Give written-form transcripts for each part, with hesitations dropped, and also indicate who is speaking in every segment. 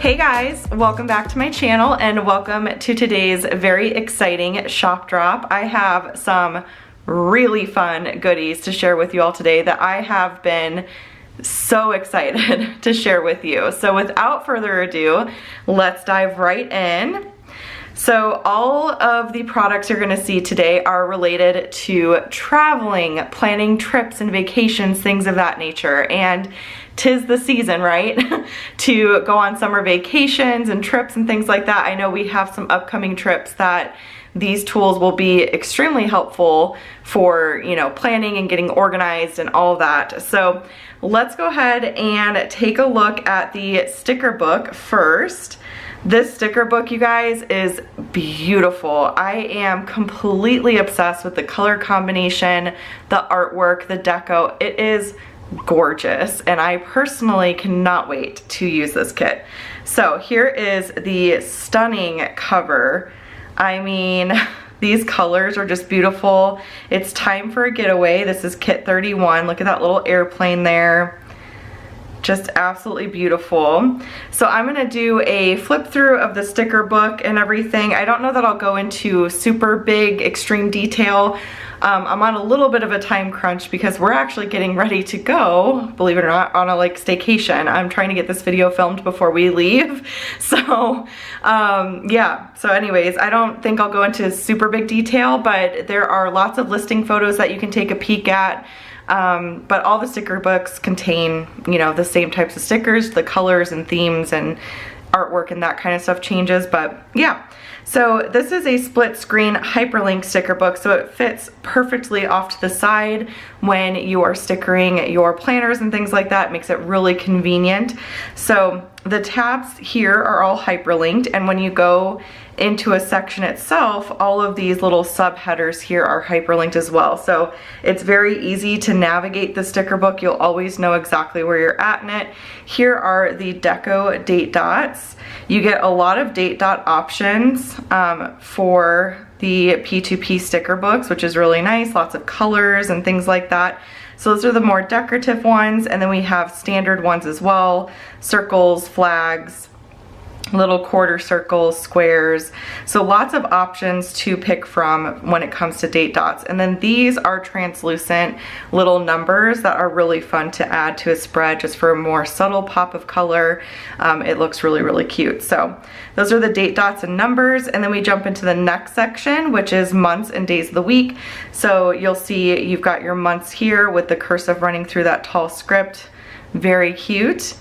Speaker 1: Hey guys, welcome back to my channel and welcome to today's very exciting shop drop. I have some really fun goodies to share with you all today that I have been so excited to share with you. So without further ado, let's dive right in. So all of the products you're gonna see today are related to traveling, planning trips and vacations, things of that nature. And 'tis the season, right? To go on summer vacations and trips and things like that. I know we have some upcoming trips that these tools will be extremely helpful for, you know, planning and getting organized and all that. So let's go ahead and take a look at the sticker book first. This sticker book, you guys, is beautiful. I am completely obsessed with the color combination, the artwork, the deco. It is gorgeous, and I personally cannot wait to use this kit. So here is the stunning cover. I mean, these colors are just beautiful. It's time for a getaway. This is kit 31. Look at that little airplane there. Just absolutely beautiful. So I'm gonna do a flip through of the sticker book and everything. I don't know that I'll go into super big extreme detail. I'm on a little bit of a time crunch because we're actually getting ready to go, believe it or not, on a staycation. I'm trying to get this video filmed before we leave. So yeah, so anyways, I don't think I'll go into super big detail, but there are lots of listing photos that you can take a peek at. But all the sticker books contain, you know, the same types of stickers, the colors and themes and artwork and that kind of stuff changes, but yeah. So this is a split screen hyperlink sticker book, so it fits perfectly off to the side when you are stickering your planners and things like that. It makes it really convenient. So the tabs here are all hyperlinked, and when you go into a section itself, all of these little subheaders here are hyperlinked as well. So it's very easy to navigate the sticker book. You'll always know exactly where you're at in it. Here are the Deco date dots. You get a lot of date dot options for the P2P sticker books, which is really nice. Lots of colors and things like that. So those are the more decorative ones, and then we have standard ones as well. Circles, flags, little quarter circles, squares. So lots of options to pick from when it comes to date dots. And then these are translucent little numbers that are really fun to add to a spread just for a more subtle pop of color. It looks really, really cute. So those are the date dots and numbers. And then we jump into the next section, which is months and days of the week. So you'll see you've got your months here with the cursive running through that tall script. Very cute.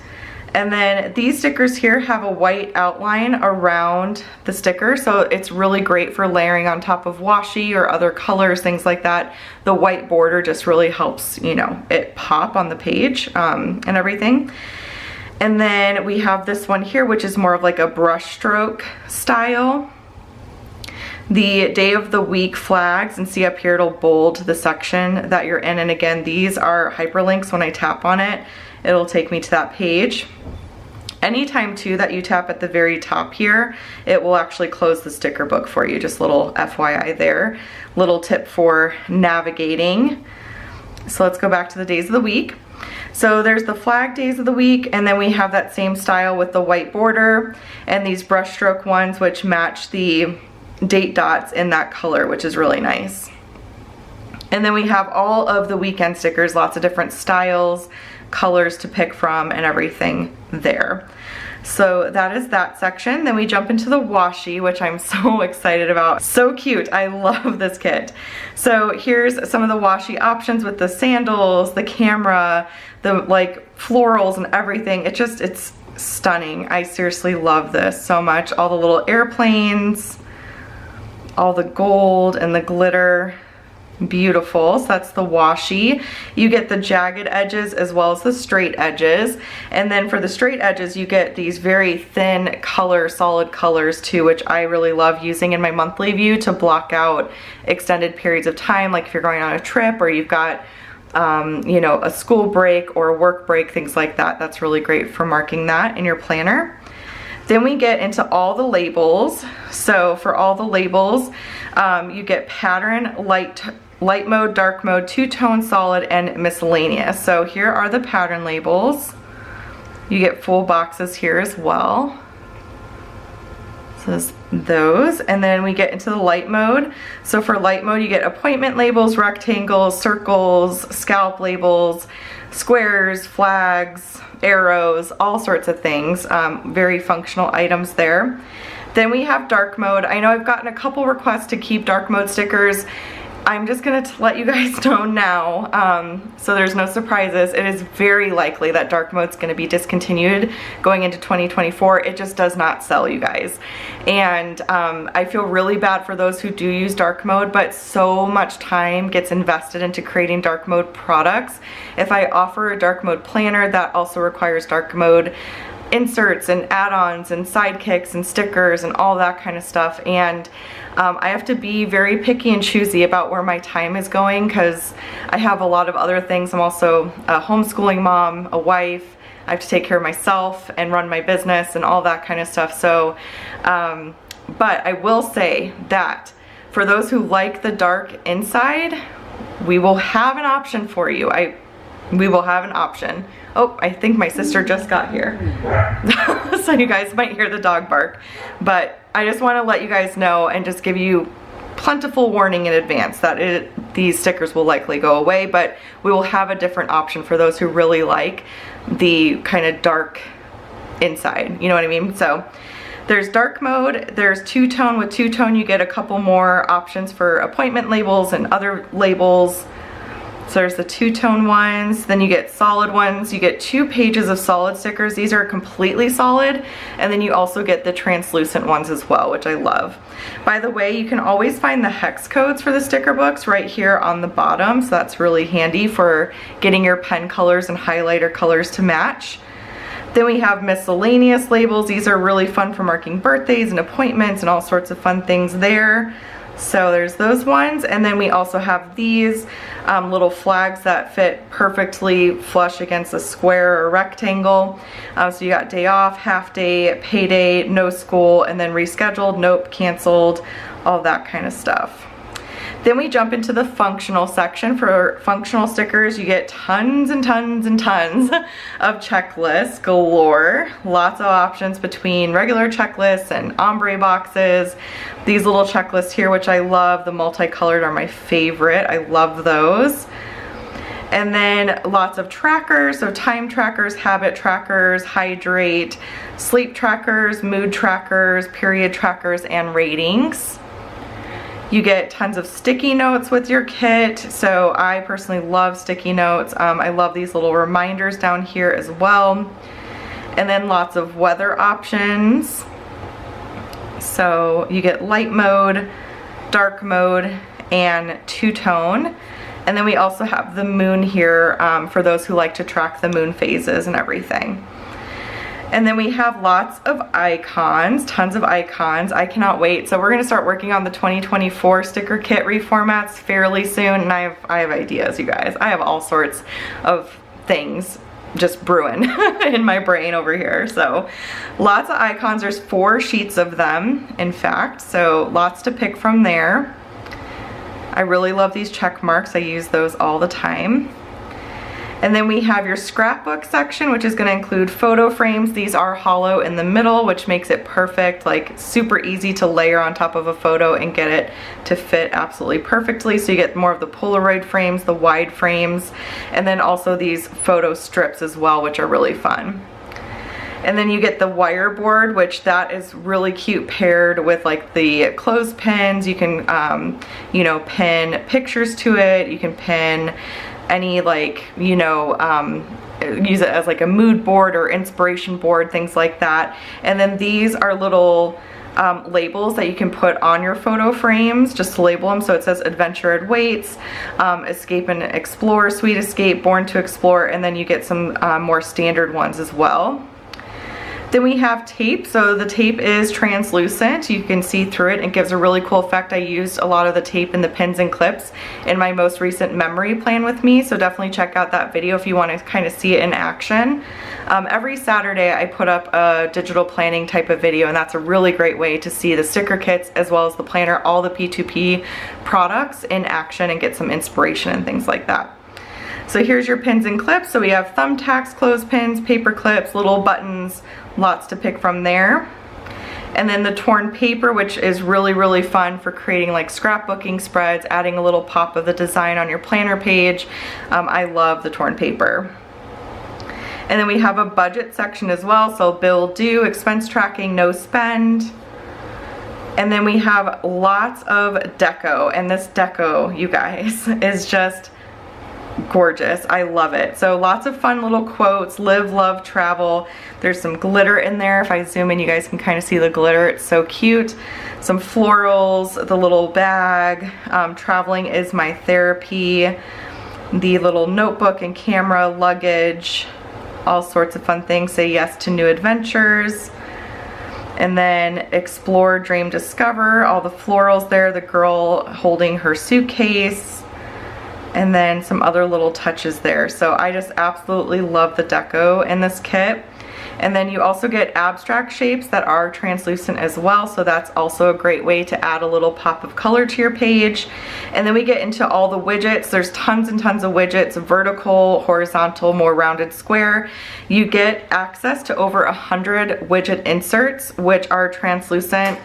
Speaker 1: And then these stickers here have a white outline around the sticker, so it's really great for layering on top of washi or other colors, things like that. The white border just really helps, you know, it pop on the page and everything. And then we have this one here, which is more of like a brush stroke style. The day of the week flags, and see up here it'll bold the section that you're in, and again these are hyperlinks. When I tap on it, it'll take me to that page. Anytime too that you tap at the very top here, it will actually close the sticker book for you. Just a little FYI there. Little tip for navigating. So let's go back to the days of the week. So there's the flag days of the week, and then we have that same style with the white border and these brushstroke ones which match the date dots in that color, which is really nice. And then we have all of the weekend stickers, lots of different styles, colors to pick from and everything there. So that is that section. Then we jump into the washi, which I'm so excited about. So cute, I love this kit. So here's some of the washi options with the sandals, the camera, the florals and everything. It's stunning. I seriously love this so much. All the little airplanes, all the gold and the glitter. Beautiful. So that's the washi. You get the jagged edges as well as the straight edges, and then for the straight edges you get these very thin color, solid colors too, which I really love using in my monthly view to block out extended periods of time, like if you're going on a trip or you've got you know, a school break or a work break, things like that. That's really great for marking that in your planner. Then we get into all the labels. So for all the labels, you get pattern, light mode, dark mode, two-tone, solid, and miscellaneous. So here are the pattern labels. You get full boxes here as well. So there's those, and then we get into the light mode. So for light mode, you get appointment labels, rectangles, circles, scallop labels, squares, flags, arrows, all sorts of things. Very functional items there. Then we have dark mode. I know I've gotten a couple requests to keep dark mode stickers. I'm just gonna let you guys know now, so there's no surprises. It is very likely that dark mode's gonna be discontinued going into 2024. It just does not sell, you guys. And I feel really bad for those who do use dark mode, but so much time gets invested into creating dark mode products. If I offer a dark mode planner, that also requires dark mode inserts and add-ons and sidekicks and stickers and all that kind of stuff, and I have to be very picky and choosy about where my time is going because I have a lot of other things. I'm also a homeschooling mom, a wife. I have to take care of myself and run my business and all that kind of stuff. So but I will say that for those who like the dark inside, we will have an option for you. We will have an option. Oh, I think my sister just got here. So you guys might hear the dog bark. But I just want to let you guys know and just give you plentiful warning in advance that these stickers will likely go away, but we will have a different option for those who really like the kind of dark inside. You know what I mean? So there's dark mode, there's two-tone. With two-tone you get a couple more options for appointment labels and other labels. So there's the two-tone ones, then you get solid ones. You get 2 pages of solid stickers. These are completely solid, and then you also get the translucent ones as well, which I love. By the way, you can always find the hex codes for the sticker books right here on the bottom, so that's really handy for getting your pen colors and highlighter colors to match. Then we have miscellaneous labels. These are really fun for marking birthdays and appointments and all sorts of fun things there. So there's those ones, and then we also have these little flags that fit perfectly flush against a square or rectangle. So you got day off, half day, payday, no school, and then rescheduled, nope, canceled, all that kind of stuff. Then we jump into the functional section. For functional stickers, you get tons and tons and tons of checklists galore. Lots of options between regular checklists and ombre boxes. These little checklists here, which I love, the multicolored are my favorite. I love those. And then lots of trackers, so time trackers, habit trackers, hydrate, sleep trackers, mood trackers, period trackers, and ratings. You get tons of sticky notes with your kit. So I personally love sticky notes. I love these little reminders down here as well. And then lots of weather options. So you get light mode, dark mode, and two-tone. And then we also have the moon here for those who like to track the moon phases and everything. And then we have lots of icons, tons of icons. I cannot wait. So we're gonna start working on the 2024 sticker kit reformats fairly soon, and I have ideas, you guys. I have all sorts of things just brewing in my brain over here. So lots of icons. There's 4 sheets of them, in fact, so lots to pick from there. I really love these check marks. I use those all the time. And then we have your scrapbook section, which is going to include photo frames. These are hollow in the middle, which makes it perfect, like super easy to layer on top of a photo and get it to fit absolutely perfectly. So you get more of the Polaroid frames, the wide frames, and then also these photo strips as well, which are really fun. And then you get the wire board, which that is really cute paired with like the clothespins. You can, you know, pin pictures to it. You can pin any, like, you know, use it as like a mood board or inspiration board, things like that. And then these are little labels that you can put on your photo frames just to label them. So it says Adventure Awaits, Escape and Explore, Sweet Escape, Born to Explore, and then you get some more standard ones as well. Then we have tape. So the tape is translucent. You can see through it. It gives a really cool effect. I used a lot of the tape and the pins and clips in my most recent memory plan with me. So definitely check out that video if you want to kind of see it in action. Every Saturday I put up a digital planning type of video, and that's a really great way to see the sticker kits as well as the planner, all the P2P products in action, and get some inspiration and things like that. So here's your pins and clips. So we have thumbtacks, clothespins, paper clips, little buttons, lots to pick from there. And then the torn paper, which is really, really fun for creating like scrapbooking spreads, adding a little pop of the design on your planner page. I love the torn paper. And then we have a budget section as well. So bill due, expense tracking, no spend. And then we have lots of deco, and this deco, you guys, is just gorgeous. I love it. So lots of fun little quotes, live, love, travel. There's some glitter in there. If I zoom in, you guys can kind of see the glitter. It's so cute. Some florals, the little bag, traveling is my therapy, the little notebook and camera, luggage, all sorts of fun things. Say yes to new adventures. And then explore, dream, discover, all the florals there, the girl holding her suitcase, and then some other little touches there. So I just absolutely love the deco in this kit. And then you also get abstract shapes that are translucent as well, so that's also a great way to add a little pop of color to your page. And then we get into all the widgets. There's tons and tons of widgets, vertical, horizontal, more rounded, square. You get access to over 100 widget inserts, which are translucent,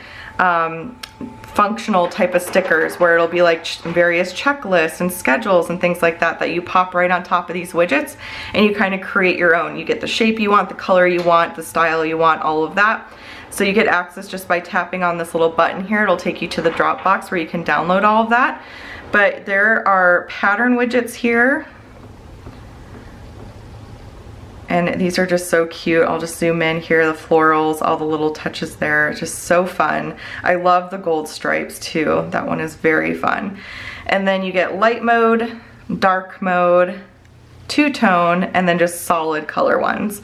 Speaker 1: functional type of stickers, where it'll be like various checklists and schedules and things like that that you pop right on top of these widgets, and you kind of create your own. You get the shape you want, the color you want, the style you want, all of that. So you get access just by tapping on this little button here. It'll take you to the Dropbox where you can download all of that. But there are pattern widgets here. And these are just so cute. I'll just zoom in here, the florals, all the little touches there, just so fun. I love the gold stripes too. That one is very fun. And then you get light mode, dark mode, two-tone, and then just solid color ones.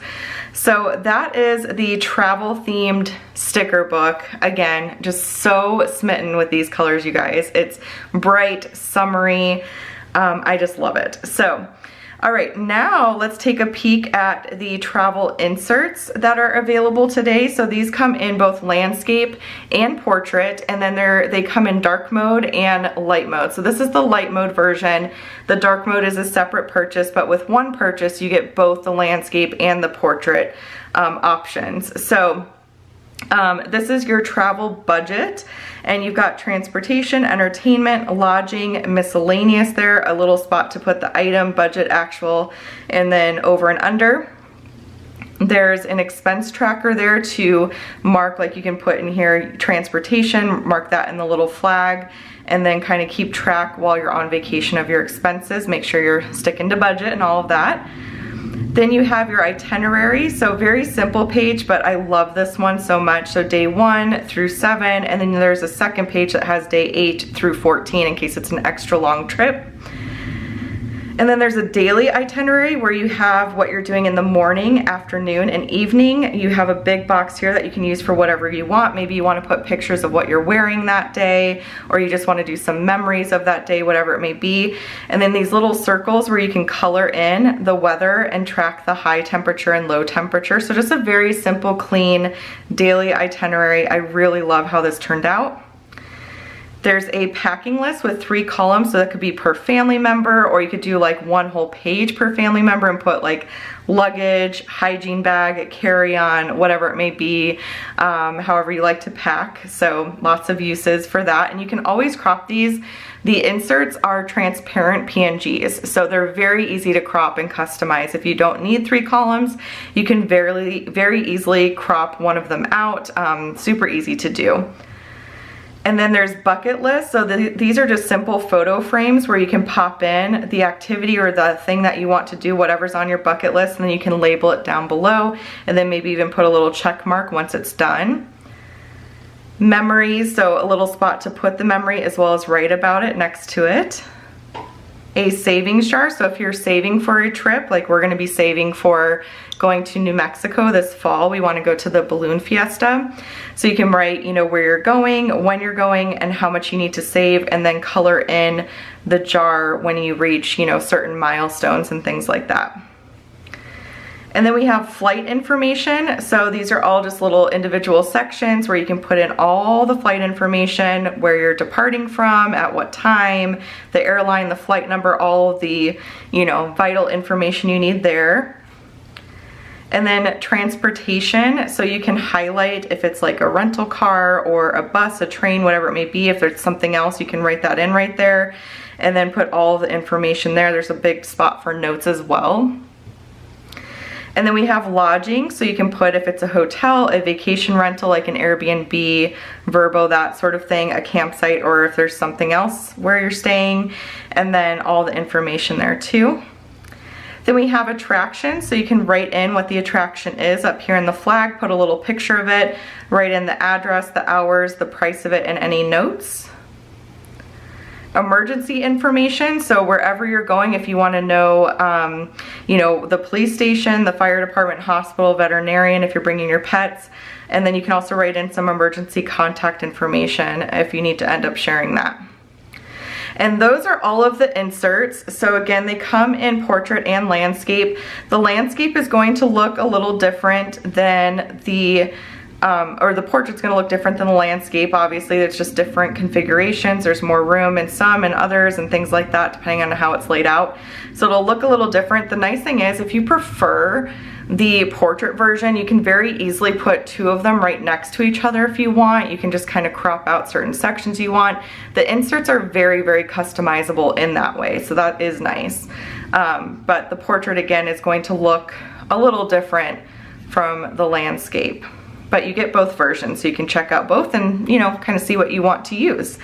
Speaker 1: So that is the travel themed sticker book. Again, just so smitten with these colors, you guys. It's bright, summery. I just love it. So, all right, now let's take a peek at the travel inserts that are available today. So these come in both landscape and portrait, and then they come in dark mode and light mode. So this is the light mode version. The dark mode is a separate purchase, but with one purchase, you get both the landscape and the portrait options. So this is your travel budget, and you've got transportation, entertainment, lodging, miscellaneous there, a little spot to put the item, budget, actual, and then over and under. There's an expense tracker there to mark, like you can put in here transportation, mark that in the little flag, and then kind of keep track while you're on vacation of your expenses. Make sure you're sticking to budget and all of that. Then you have your itinerary, so very simple page, but I love this one so much. So day 1 through 7, and then there's a second page that has day 8 through 14 in case it's an extra long trip. And then there's a daily itinerary where you have what you're doing in the morning, afternoon, and evening. You have a big box here that you can use for whatever you want. Maybe you want to put pictures of what you're wearing that day, or you just want to do some memories of that day, whatever it may be. And then these little circles where you can color in the weather and track the high temperature and low temperature. So just a very simple, clean daily itinerary. I really love how this turned out. There's a packing list with 3 columns, so that could be per family member, or you could do like one whole page per family member and put like luggage, hygiene bag, carry-on, whatever it may be, however you like to pack. So lots of uses for that, and you can always crop these. The inserts are transparent PNGs, so they're very easy to crop and customize. If you don't need 3 columns, you can very easily crop one of them out. Super easy to do. And then there's bucket lists. So these are just simple photo frames where you can pop in the activity or the thing that you want to do, whatever's on your bucket list, and then you can label it down below, and then maybe even put a little check mark once it's done. Memories, so a little spot to put the memory as well as write about it next to it. A savings jar, so if you're saving for a trip, like we're gonna be saving for going to New Mexico this fall, we wanna go to the balloon fiesta. So you can write, you know, where you're going, when you're going, and how much you need to save, and then color in the jar when you reach, you know, certain milestones and things like that. And then we have flight information. So these are all just little individual sections where you can put in all the flight information, where you're departing from, at what time, the airline, the flight number, all of the, you know, vital information you need there. And then transportation, so you can highlight if it's like a rental car or a bus, a train, whatever it may be. If there's something else, you can write that in right there and then put all the information there. There's a big spot for notes as well. And then we have lodging, so you can put if it's a hotel, a vacation rental like an Airbnb, Vrbo, that sort of thing, a campsite, or if there's something else where you're staying, and then all the information there too. Then we have attractions, so you can write in what the attraction is up here in the flag, put a little picture of it, write in the address, the hours, the price of it, and any notes. Emergency information, so wherever you're going, if you want to know, you know, the police station, the fire department, hospital, veterinarian, if you're bringing your pets, and then you can also write in some emergency contact information if you need to end up sharing that. And those are all of the inserts. So again, they come in portrait and landscape. The landscape is going to look a little different than the or the portrait's going to look different than the landscape. Obviously, it's just different configurations. There's more room in some and others and things like that, depending on how it's laid out. So it'll look a little different. The nice thing is, if you prefer the portrait version, you can very easily put two of them right next to each other if you want. You can just kind of crop out certain sections you want. The inserts are very, very customizable in that way, so that is nice. But the portrait, again, is going to look a little different from the landscape. But you get both versions, so you can check out both and, you know, kind of see what you want to use.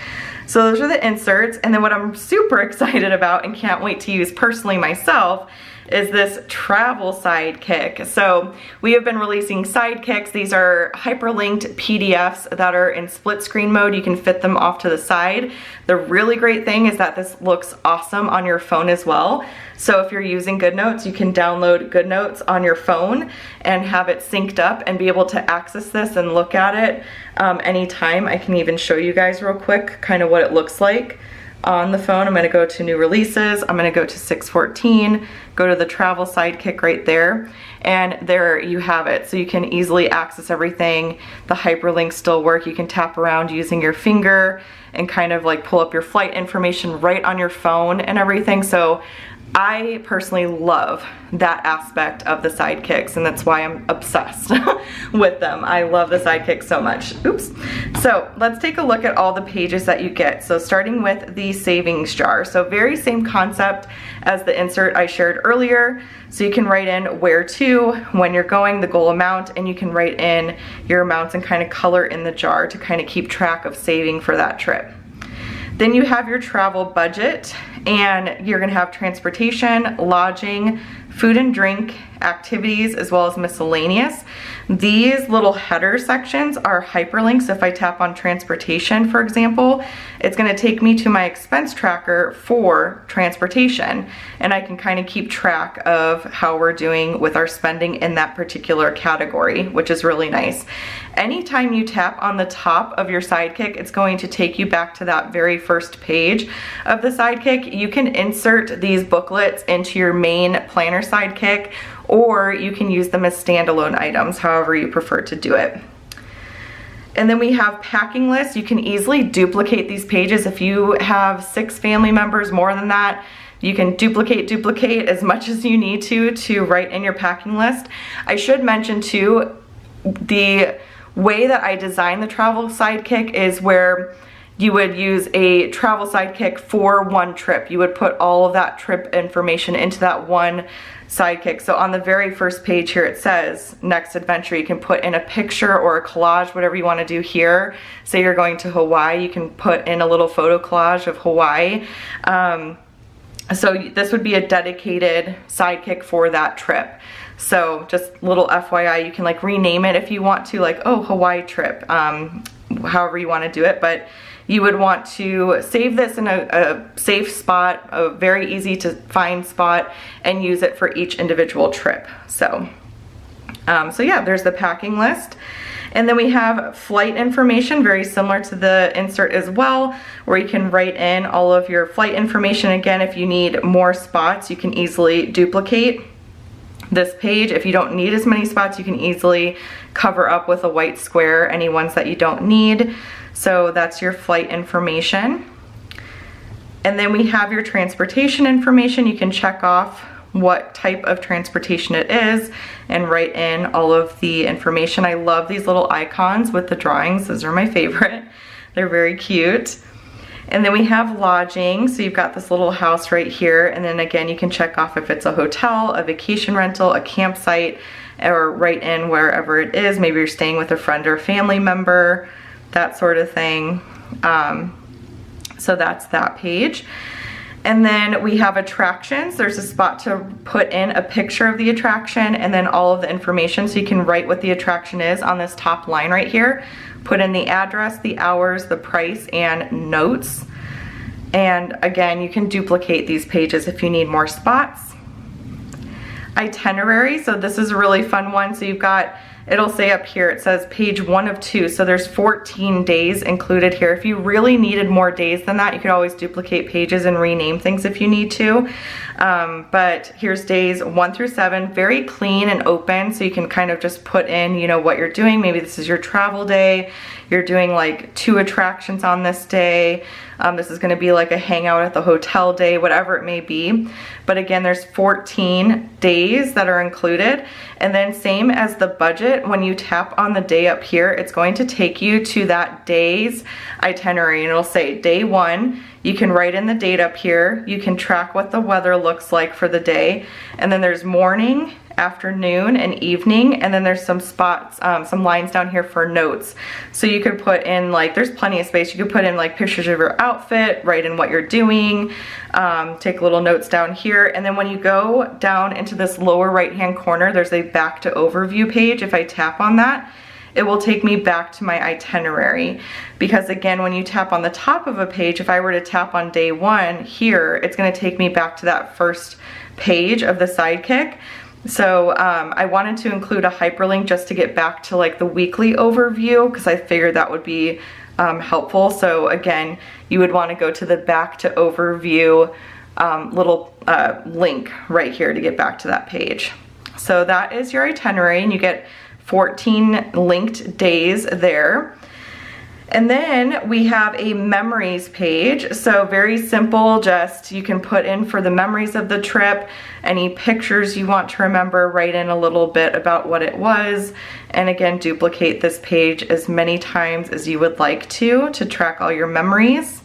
Speaker 1: So those are the inserts. And then what I'm super excited about and can't wait to use personally myself is this travel sidekick. So we have been releasing sidekicks. These are hyperlinked PDFs that are in split screen mode. You can fit them off to the side. The really great thing is that this looks awesome on your phone as well. So if you're using GoodNotes, you can download GoodNotes on your phone and have it synced up and be able to access this and look at it anytime. I can even show you guys real quick kind of what it looks like on the phone. I'm going to go to new releases. I'm going to go to 614, go to the travel sidekick right there, and there you have it. So you can easily access everything. The hyperlinks still work. You can tap around using your finger and kind of like pull up your flight information right on your phone and everything. So I personally love that aspect of the sidekicks, and that's why I'm obsessed with them. I love the sidekicks so much. Oops. So let's take a look at all the pages that you get. So starting with the savings jar. So very same concept as the insert I shared earlier. So you can write in where to, when you're going, the goal amount, and you can write in your amounts and kind of color in the jar to kind of keep track of saving for that trip. Then you have your travel budget, and you're gonna have transportation, lodging, food and drink, activities, as well as miscellaneous. These little header sections are hyperlinks. If I tap on transportation, for example, it's gonna take me to my expense tracker for transportation, and I can kind of keep track of how we're doing with our spending in that particular category, which is really nice. Anytime you tap on the top of your sidekick, it's going to take you back to that very first page of the sidekick. You can insert these booklets into your main planner sidekick, or you can use them as standalone items, however you prefer to do it. And then we have packing lists. You can easily duplicate these pages. If you have 6 family members, more than that, you can duplicate as much as you need to write in your packing list. I should mention too, the way that I designed the travel sidekick is where you would use a travel sidekick for one trip. You would put all of that trip information into that one sidekick. So on the very first page here, it says next adventure. You can put in a picture or a collage, whatever you want to do here. Say you're going to Hawaii, you can put in a little photo collage of Hawaii. So this would be a dedicated sidekick for that trip. So just little FYI, you can like rename it if you want to, like, oh, Hawaii trip, however you want to do it. But you would want to save this in a safe spot, a very easy to find spot, and use it for each individual trip. So yeah, there's the packing list. And then we have flight information, very similar to the insert as well, where you can write in all of your flight information. Again, if you need more spots, you can easily duplicate this page. If you don't need as many spots, you can easily cover up with a white square any ones that you don't need. So that's your flight information. And then we have your transportation information. You can check off what type of transportation it is, and write in all of the information. I love these little icons with the drawings. Those are my favorite. They're very cute. And then we have lodging. So you've got this little house right here. And then again, you can check off if it's a hotel, a vacation rental, a campsite, or write in wherever it is. Maybe you're staying with a friend or family member, that sort of thing. So that's that page. And then we have attractions. There's a spot to put in a picture of the attraction and then all of the information. So you can write what the attraction is on this top line right here. Put in the address, the hours, the price, and notes. And again, you can duplicate these pages if you need more spots. Itinerary, so this is a really fun one. So you've got, it'll say up here, it says page 1 of 2. So there's 14 days included here. If you really needed more days than that, you could always duplicate pages and rename things if you need to. But here's days 1 through 7, very clean and open. So you can kind of just put in, you know, what you're doing. Maybe this is your travel day. You're doing like 2 attractions on this day. This is gonna be like a hangout at the hotel day, whatever it may be. But again, there's 14 days that are included. And then same as the budget, when you tap on the day up here, it's going to take you to that day's itinerary, and it'll say day 1. You can write in the date up here. You can track what the weather looks like for the day. And then there's morning, afternoon, and evening. And then there's some spots, some lines down here for notes. So you could put in, like, there's plenty of space. You could put in like pictures of your outfit, write in what you're doing, take little notes down here. And then when you go down into this lower right-hand corner, there's a back to overview page. If I tap on that, it will take me back to my itinerary. Because again, when you tap on the top of a page, if I were to tap on day 1 here, it's gonna take me back to that first page of the Sidekick. So I wanted to include a hyperlink just to get back to like the weekly overview, because I figured that would be helpful. So again, you would want to go to the back to overview little link right here to get back to that page. So that is your itinerary, and you get 14 linked days there. And then we have a memories page. So very simple, just you can put in for the memories of the trip, any pictures you want to remember, write in a little bit about what it was, and again, duplicate this page as many times as you would like to track all your memories.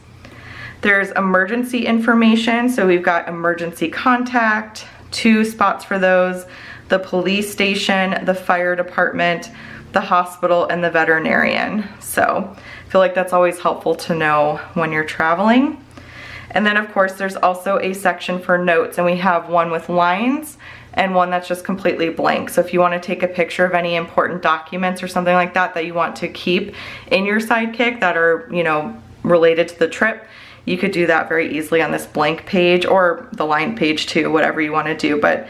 Speaker 1: There's emergency information, so we've got emergency contact, 2 spots for those, the police station, the fire department, the hospital, and the veterinarian. So I feel like that's always helpful to know when you're traveling. And then of course there's also a section for notes, and we have one with lines and one that's just completely blank. So if you want to take a picture of any important documents or something like that that you want to keep in your Sidekick that are, you know, related to the trip, you could do that very easily on this blank page, or the line page too, whatever you want to do. But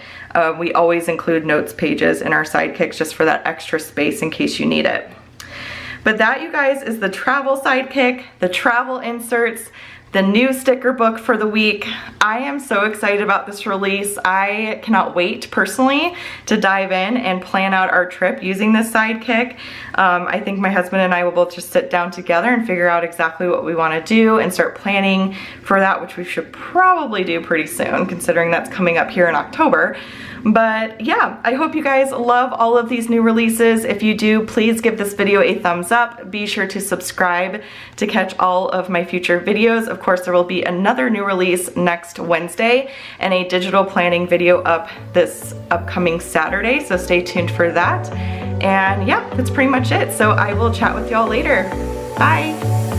Speaker 1: we always include notes pages in our Sidekicks just for that extra space in case you need it. But that, you guys, is the travel Sidekick, the travel inserts, the new sticker book for the week. I am so excited about this release. I cannot wait personally to dive in and plan out our trip using this Sidekick. I think my husband and I will both just sit down together and figure out exactly what we want to do and start planning for that, which we should probably do pretty soon, considering that's coming up here in October. But yeah, I hope you guys love all of these new releases. If you do, please give this video a thumbs up. Be sure to subscribe to catch all of my future videos. Of course, there will be another new release next Wednesday and a digital planning video up this upcoming Saturday, so stay tuned for that. And yeah, that's pretty much it. So I will chat with y'all later. Bye.